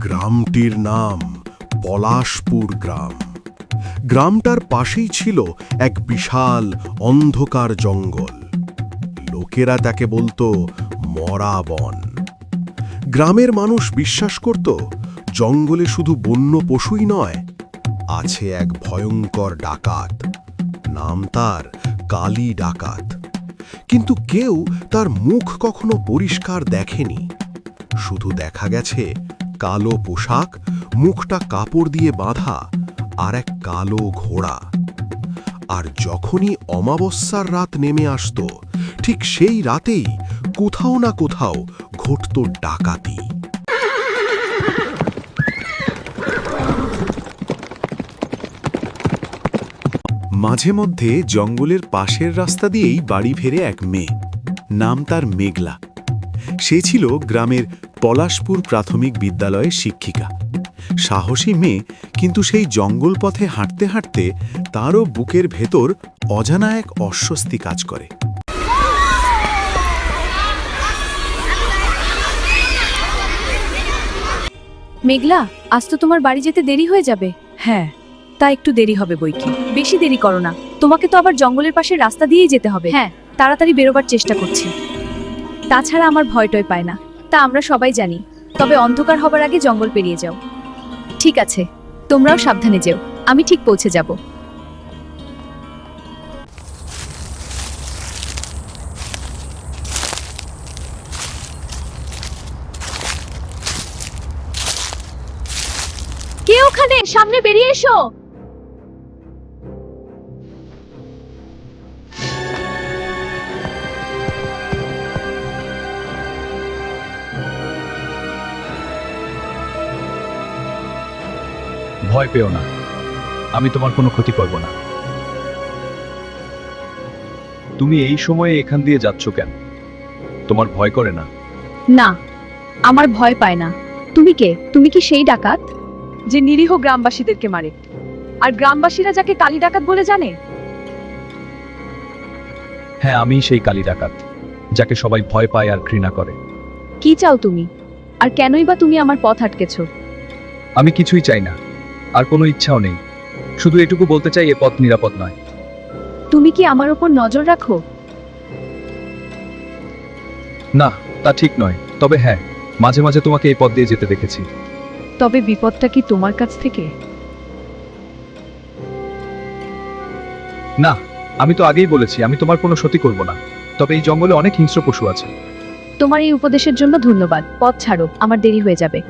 গ্রামটির নাম পলাশপুর গ্রাম। গ্রামটার পাশেই ছিল এক বিশাল অন্ধকার জঙ্গল। লোকেরা তাকে বলতো মরা বন। গ্রামের মানুষ বিশ্বাস করত জঙ্গলে শুধু বন্য পশুই নয়, আছে এক ভয়ঙ্কর ডাকাত। নাম তার কালী ডাকাত। কিন্তু কেউ তার মুখ কখনো পরিষ্কার দেখেনি। শুধু দেখা গেছে কালো পোশাক, মুখটা কাপড় দিয়ে বাঁধা, আর এক কালো ঘোড়া। আর যখনই অমাবস্যার রাত নেমে আসত, ঠিক সেই রাতেই কোথাও না কোথাও ঘটত ডাকাতি। মাঝে মধ্যে জঙ্গলের পাশের রাস্তা দিয়েই বাড়ি ফেরে এক মেয়ে। নাম তার মেঘলা। সে ছিল গ্রামের পলাশপুর প্রাথমিক বিদ্যালয়ের শিক্ষিকা। সাহসী মেয়ে, কিন্তু সেই জঙ্গল পথে হাঁটতে হাঁটতে তারও বুকের ভেতর অজানা এক অস্বস্তি কাজ করে। মেঘলা, আজ তো তোমার বাড়ি যেতে দেরি হয়ে যাবে। হ্যাঁ, তা একটু দেরি হবে বইকি। বেশি দেরি করো না, তোমাকে তো আবার জঙ্গলের পাশে রাস্তা দিয়েই যেতে হবে। হ্যাঁ, তাড়াতাড়ি বেরোবার চেষ্টা করছি। তাছাড়া আমার ভয়টয় পায় না, তা আমরা সবাই জানি। তবে অন্ধকার হবার আগে জঙ্গল পেরিয়ে যাও। ঠিক আছে, তোমরাও সাবধানে যেও, আমি ঠিক পৌঁছে যাব। কে ওখানে? সামনে বেরিয়ে এসো। ভয় পেও না, আমি তোমার কোনো ক্ষতি করব না। তুমি এই সময়ে এখান দিয়ে যাচ্ছ কেন? তোমার ভয় করে না? না, আমার ভয় পায় না। তুমি কে? তুমি কি সেই ডাকাত যে নিরীহ গ্রামবাসীদেরকে মারে, আর গ্রামবাসীরা যাকে কালী ডাকাত বলে জানে? হ্যাঁ, আমি সেই কালী ডাকাত, যাকে সবাই ভয় পায় আর ঘৃণা করে। কি চাও তুমি? আর কেনই বা তুমি আমার পথ আটকেছো? আমি কিছুই চাই না, আর কোনো ইচ্ছাও নেই। শুধু এটুকু বলতে চাই, এ পথ নিরাপদ নয়। তুমি কি আমার উপর নজর রাখো? না, তা ঠিক নয়। তবে হ্যাঁ, মাঝে মাঝে তোমাকে এই পথ দিয়ে যেতে দেখেছি। তবে বিপদটা কি তোমার কাছ থেকে? না, আমি তো আগেই বলেছি আমি তোমার কোনো ক্ষতি করব না। তবে এই জঙ্গলে অনেক হিংস্র পশু আছে। তোমার এই উপদেশের জন্য ধন্যবাদ। পথ ছাড়ো, আমার দেরি হয়ে যাবে।